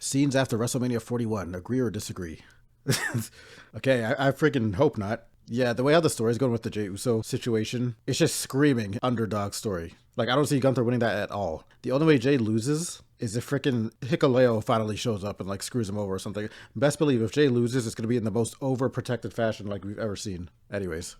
Scenes after WrestleMania 41. Agree or disagree? Okay, I freaking hope not. Yeah, the way how the story's going with the Jey Uso situation, it's just screaming underdog story. Like, I don't see Gunther winning that at all. The only way Jey loses is if freaking Hikuleo finally shows up and, like, screws him over or something. Best believe if Jey loses, it's going to be in the most overprotected fashion like we've ever seen. Anyways,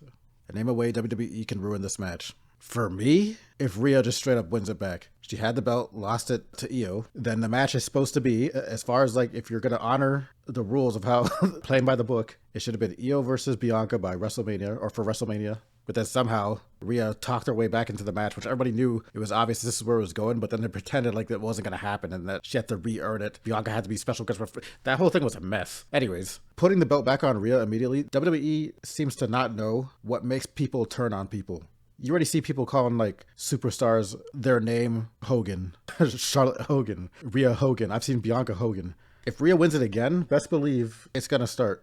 name a way WWE can ruin this match. For me, if Rhea just straight up wins it back. She had the belt, lost it to Io. Then the match is supposed to be, as far as like, if you're going to honor the rules of how playing by the book, it should have been Io versus Bianca by WrestleMania, or for WrestleMania. But then somehow Rhea talked her way back into the match, which everybody knew it was obvious this is where it was going, but then they pretended like it wasn't going to happen and that she had to re-earn it. Bianca had to be special guest. That whole thing was a mess. Anyways, putting the belt back on Rhea immediately, WWE seems to not know what makes people turn on people. You already see people calling, like, superstars their name Hogan. Charlotte Hogan. Rhea Hogan. I've seen Bianca Hogan. If Rhea wins it again, best believe it's going to start.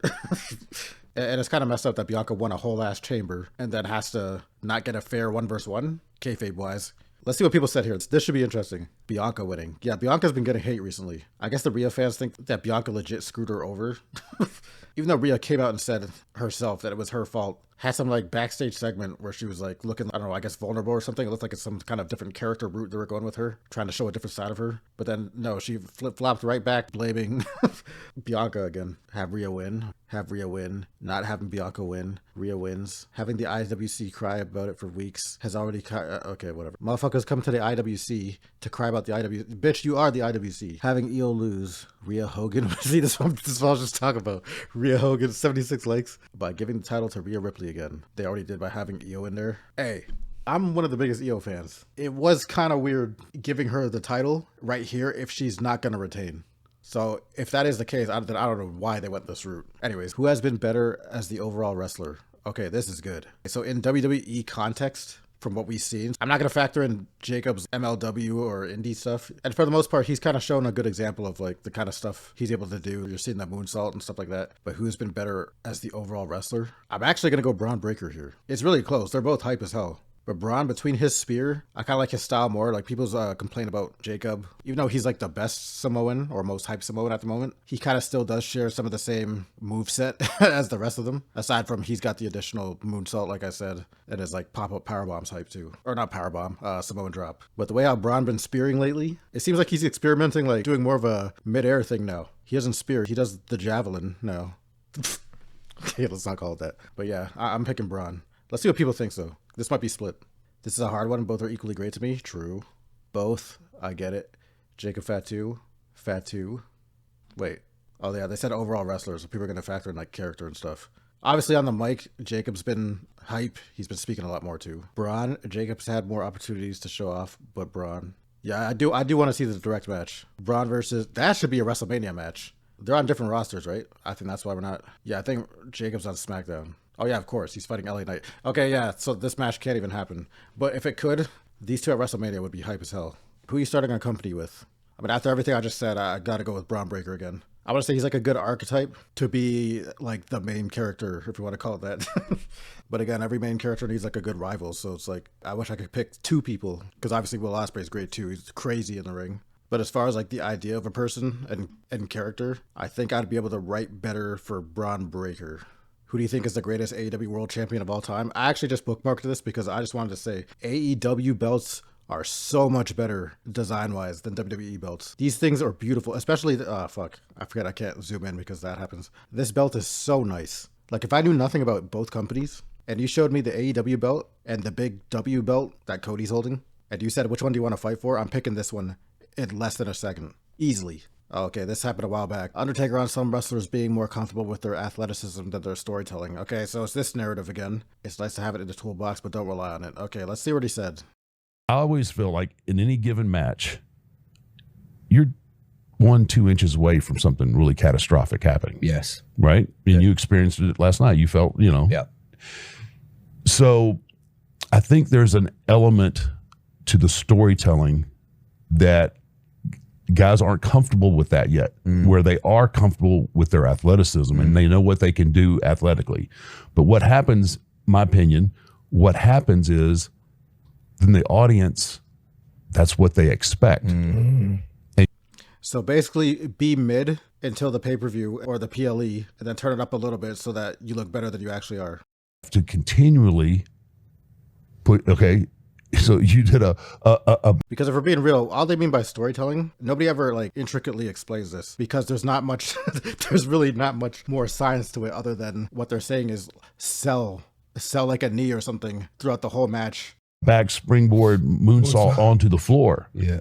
And it's kind of messed up that Bianca won a whole ass chamber and then has to not get a fair 1-versus-1, kayfabe-wise. Let's see what people said here. This should be interesting. Bianca winning. Yeah, Bianca's been getting hate recently. I guess the Rhea fans think that Bianca legit screwed her over. Even though Rhea came out and said herself that it was her fault. Had some like backstage segment where she was like looking, I don't know, I guess vulnerable or something. It looked like it's some kind of different character route they were going with her, trying to show a different side of her. But then no, she flip-flopped right back, blaming Bianca again. Have Rhea win. Have Rhea win. Not having Bianca win. Rhea wins. Having the IWC cry about it for weeks. Has already okay, whatever. Motherfuckers come to the IWC to cry about the IWC. Bitch, you are the IWC. Having Io lose. Rhea Hogan. See, this is what I was just talking about. Rhea Hogan, 76 likes. By giving the title to Rhea Ripley again. They already did by having Io in there. Hey, I'm one of the biggest Io fans. It was kind of weird giving her the title right here if she's not going to retain. So if that is the case, I don't know why they went this route. Anyways, who has been better as the overall wrestler? Okay, this is good. So in WWE context, from what we've seen, I'm not going to factor in Jacob's MLW or indie stuff. And for the most part, he's kind of shown a good example of like the kind of stuff he's able to do. You're seeing that moonsault and stuff like that. But who's been better as the overall wrestler? I'm actually going to go Braun Breaker here. It's really close. They're both hype as hell. But Braun, between his spear, I kind of like his style more. Like, people's complain about Jacob. Even though he's, like, the best Samoan or most hyped Samoan at the moment, he kind of still does share some of the same moveset as the rest of them. Aside from he's got the additional moonsault, like I said, and his, like, pop-up powerbombs hype, too. Or not powerbomb, Samoan drop. But the way how Braun been spearing lately, it seems like he's experimenting, like, doing more of a mid-air thing now. He doesn't spear. He does the javelin now. Okay, let's not call it that. But yeah, I'm picking Braun. Let's see what people think, though. This might be split. This is a hard one. Both are equally great to me. True. Both. I get it. Jacob Fatu. Wait. Oh, yeah. They said overall wrestlers. So people are going to factor in like character and stuff. Obviously, on the mic, Jacob's been hype. He's been speaking a lot more, too. Braun. Jacob's had more opportunities to show off, but Braun. Yeah, I do want to see the direct match. Braun versus... That should be a WrestleMania match. They're on different rosters, right? I think that's why we're not... Yeah, I think Jacob's on SmackDown. Oh, yeah, of course. He's fighting LA Knight. Okay, yeah, so this match can't even happen. But if it could, these two at WrestleMania would be hype as hell. Who are you starting a company with? I mean, after everything I just said, I got to go with Braun Breaker again. I want to say he's like a good archetype to be like the main character, if you want to call it that. But again, every main character needs like a good rival. So it's like, I wish I could pick two people. Because obviously Will Ospreay's great too. He's crazy in the ring. But as far as like the idea of a person and character, I think I'd be able to write better for Braun Breaker. Who do you think is the greatest AEW World Champion of all time? I actually just bookmarked this because I just wanted to say AEW belts are so much better design-wise than WWE belts. These things are beautiful, especially I forget I can't zoom in because that happens. This belt is so nice. Like, if I knew nothing about both companies and you showed me the AEW belt and the big W belt that Cody's holding, and you said, which one do you want to fight for? I'm picking this one in less than a second. Easily. Okay, this happened a while back. Undertaker on some wrestlers being more comfortable with their athleticism than their storytelling. Okay, so it's this narrative again. It's nice to have it in the toolbox, but don't rely on it. Okay, let's see what he said. I always feel like in any given match, you're 1-2 inches away from something really catastrophic happening. Yes. Right? And you experienced it last night. You felt, Yeah. So I think there's an element to the storytelling that guys aren't comfortable with that yet, where they are comfortable with their athleticism and they know what they can do athletically. But what happens, my opinion, what happens is then the audience, that's what they expect. So So basically, be mid until the pay-per-view or the PLE, and then turn it up a little bit so that you look better than you actually are. To continually put, okay, so you did a Because if we're being real, all they mean by storytelling, nobody ever like intricately explains this, because there's not much, there's really not much more science to it other than what they're saying is sell like a knee or something throughout the whole match. back springboard moonsault onto the floor. Yeah.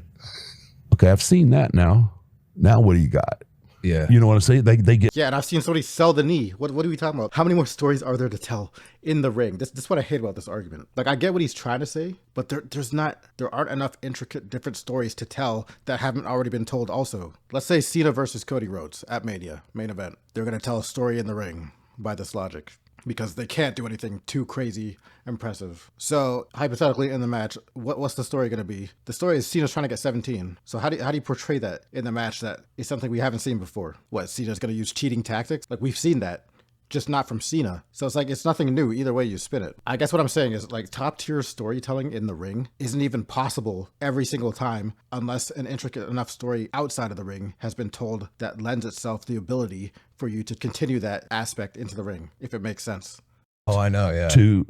Okay, I've seen that now. Now what do you got? Yeah. You know what I'm saying? They get Yeah, and I've seen somebody sell the knee. What are we talking about? How many more stories are there to tell in the ring? This is what I hate about this argument. Like, I get what he's trying to say, but there aren't enough intricate different stories to tell that haven't already been told also. Let's say Cena versus Cody Rhodes at Mania, main event. They're going to tell a story in the ring by this logic, because they can't do anything too crazy impressive. So hypothetically in the match, what's the story going to be? The story is Cena's trying to get 17. So how do you portray that in the match that is something we haven't seen before? What, Cena's going to use cheating tactics? Like, we've seen that, just not from Cena. So it's like, it's nothing new either way you spin it. I guess what I'm saying is, like, top tier storytelling in the ring isn't even possible every single time unless an intricate enough story outside of the ring has been told that lends itself the ability for you to continue that aspect into the ring, if it makes sense. Oh, I know. Yeah. to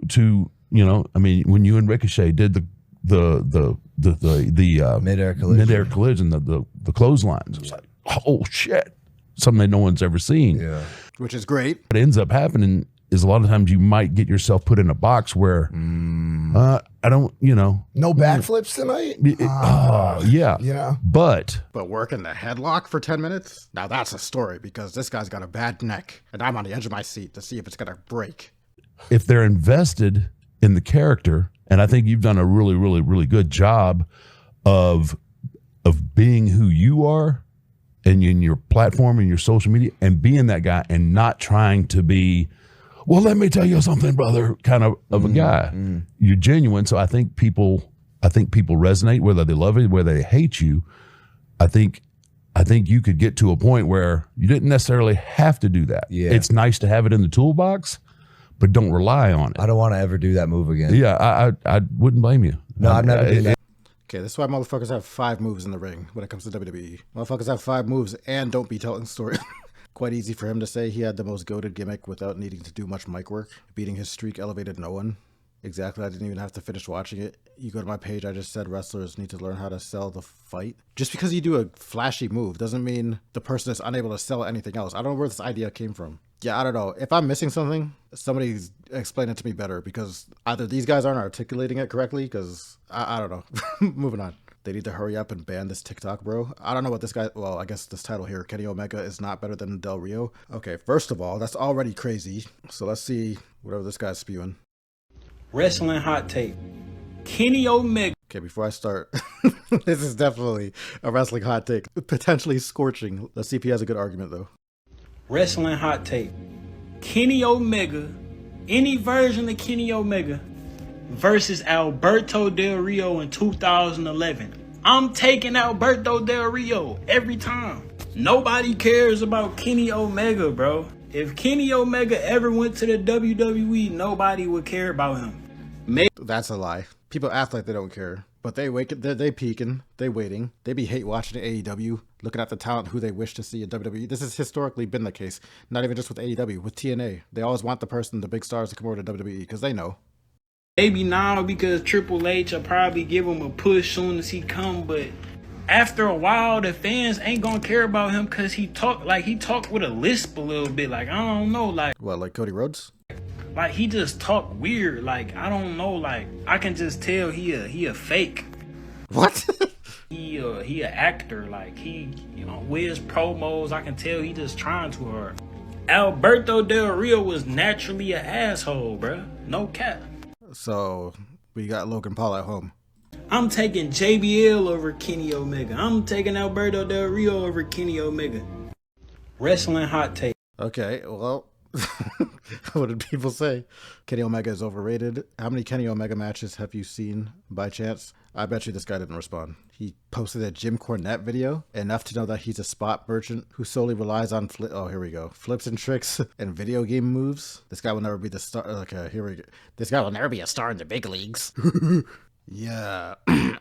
you know, I mean, when you and Ricochet did the Mid-air collision. the clotheslines, it was like, oh shit, something that no one's ever seen. Yeah. Which is great. What ends up happening is a lot of times you might get yourself put in a box where I don't, you know, No backflips tonight? yeah, Yeah. but But working the headlock for 10 minutes? Now that's a story, because this guy's got a bad neck, and I'm on the edge of my seat to see if it's going to break. if they're invested in the character, and I think you've done a really, really, really good job of being who you are and in your platform and your social media and being that guy and not trying to be, well, let me tell you something, brother, kind of a guy. You're genuine. So I think people resonate, whether they love it, whether they hate you. I think you could get to a point where you didn't necessarily have to do that. Yeah. It's nice to have it in the toolbox, but don't rely on it. I don't want to ever do that move again. Yeah, I wouldn't blame you. No, I've never done that. Okay, this is why motherfuckers have 5 moves in the ring when it comes to WWE. Motherfuckers have 5 moves and don't be telling stories. Quite easy for him to say he had the most goated gimmick without needing to do much mic work. Beating his streak elevated no one. Exactly, I didn't even have to finish watching it. You go to my page, I just said wrestlers need to learn how to sell the fight. Just because you do a flashy move doesn't mean the person is unable to sell anything else. I don't know where this idea came from. Yeah, I don't know. If I'm missing something, somebody's explain it to me better, because either these guys aren't articulating it correctly, because I don't know. Moving on. They need to hurry up and ban this TikTok, bro. I don't know what this guy, well, I guess this title here, Kenny Omega is not better than Del Rio. Okay, first of all, that's already crazy. So let's see whatever this guy's spewing. Wrestling hot take. Kenny Omega. Okay, before I start, this is definitely a wrestling hot take. Potentially scorching. Let's see if he has a good argument, though. Wrestling hot take. Kenny Omega. Any version of Kenny Omega versus Alberto Del Rio in 2011. I'm taking Alberto Del Rio every time. Nobody cares about Kenny Omega, bro. If Kenny Omega ever went to the WWE, nobody would care about him. That's a lie. People act like they don't care, but they peeking, they waiting, they be hate watching AEW, looking at the talent who they wish to see in WWE. This has historically been the case, not even just with AEW, with TNA. They always want the big stars to come over to WWE because they know. Maybe now because Triple H will probably give him a push soon as he come, but after a while, the fans ain't gonna care about him because he talk with a lisp a little bit. Like, I don't know, like. What, like Cody Rhodes? Like, he just talk weird. Like, I don't know. Like, I can just tell he a fake. What? he a actor. Like, he, with his promos, I can tell he just trying too hard. Alberto Del Rio was naturally an asshole, bruh. No cap. So we got Logan Paul at home. I'm taking JBL over Kenny Omega. I'm taking Alberto Del Rio over Kenny Omega. Wrestling hot take. Okay, well, what did people say? Kenny Omega is overrated. How many Kenny Omega matches have you seen by chance? I bet you this guy didn't respond. He posted a Jim Cornette video, enough to know that he's a spot merchant who solely relies on flips and tricks and video game moves. This guy will never be the star. Okay, here we go. This guy will never be a star in the big leagues. Yeah. I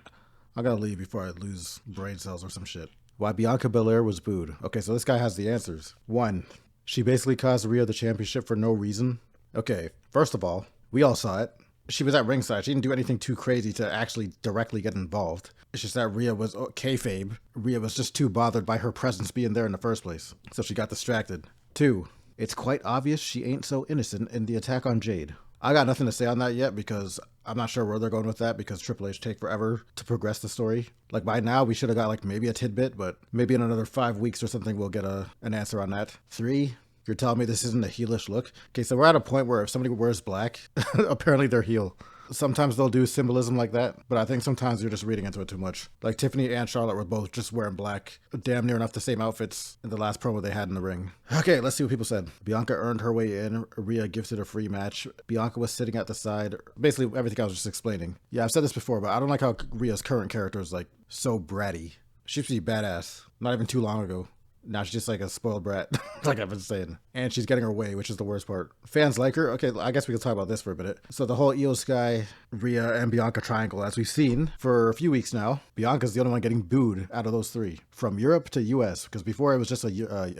gotta leave before I lose brain cells or some shit. Why Bianca Belair was booed. Okay, so this guy has the answers. 1. She basically caused Rhea the championship for no reason. Okay, first of all, we all saw it. She was at ringside. She didn't do anything too crazy to actually directly get involved. It's just that Rhea was kayfabe. Rhea was just too bothered by her presence being there in the first place. So she got distracted. 2. It's quite obvious she ain't so innocent in the attack on Jade. I got nothing to say on that yet because I'm not sure where they're going with that because Triple H take forever to progress the story. Like by now we should have got like maybe a tidbit, but maybe in another 5 weeks or something we'll get an answer on that. 3. You're telling me this isn't a heelish look? Okay, so we're at a point where if somebody wears black, apparently they're heel. Sometimes they'll do symbolism like that, but I think sometimes you're just reading into it too much. Like Tiffany and Charlotte were both just wearing black, damn near enough the same outfits in the last promo they had in the ring. Okay, let's see what people said. Bianca earned her way in. Rhea gifted a free match. Bianca was sitting at the side. Basically everything I was just explaining. Yeah, I've said this before, but I don't like how Rhea's current character is like so bratty. She used to be badass not even too long ago. Now she's just like a spoiled brat, like I've been saying. And she's getting her way, which is the worst part. Fans like her. Okay, I guess we can talk about this for a minute. So the whole Io Sky, Rhea, and Bianca triangle, as we've seen for a few weeks now, Bianca's the only one getting booed out of those 3. From Europe to US, because before it was just a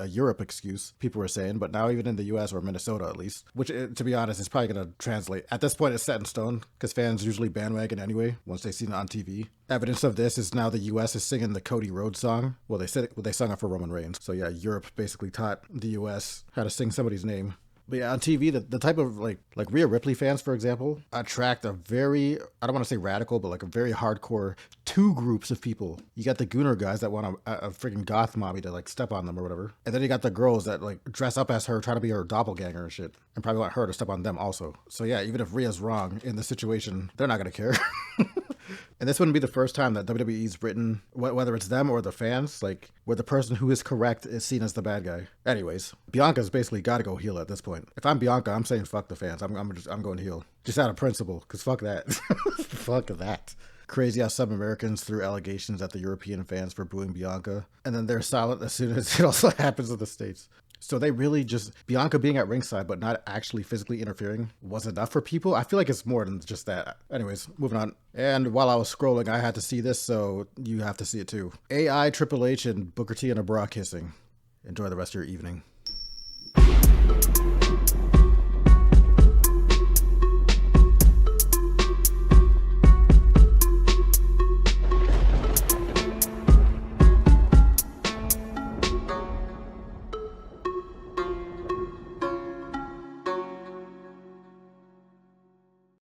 Europe excuse, people were saying, but now even in the US or Minnesota at least, which to be honest is probably going to translate. At this point it's set in stone, because fans usually bandwagon anyway, once they see it on TV. Evidence of this is now the US is singing the Cody Rhodes song. Well, they sung it for Roman Reigns. So yeah, Europe basically taught the US how to sing somebody's name. But yeah, on TV, the type of like Rhea Ripley fans, for example, attract a very, I don't want to say radical, but like a very hardcore 2 groups of people. You got the Gooner guys that want a freaking goth mommy to like step on them or whatever. And then you got the girls that like dress up as her, try to be her doppelganger and shit. And probably want her to step on them also. So yeah, even if Rhea's wrong in the situation, they're not going to care. And this wouldn't be the first time that WWE's written, whether it's them or the fans, like where the person who is correct is seen as the bad guy. Anyways, Bianca's basically got to go heel at this point. If I'm Bianca, I'm saying fuck the fans. I'm going heel. Just out of principle, because fuck that. Fuck that. Crazy how some Americans threw allegations at the European fans for booing Bianca, and then they're silent as soon as it also happens in the States. So they really just, Bianca being at ringside but not actually physically interfering was enough for people? I feel like it's more than just that. Anyways, moving on. And while I was scrolling, I had to see this, so you have to see it too. AI, Triple H, and Booker T in a bra kissing. Enjoy the rest of your evening.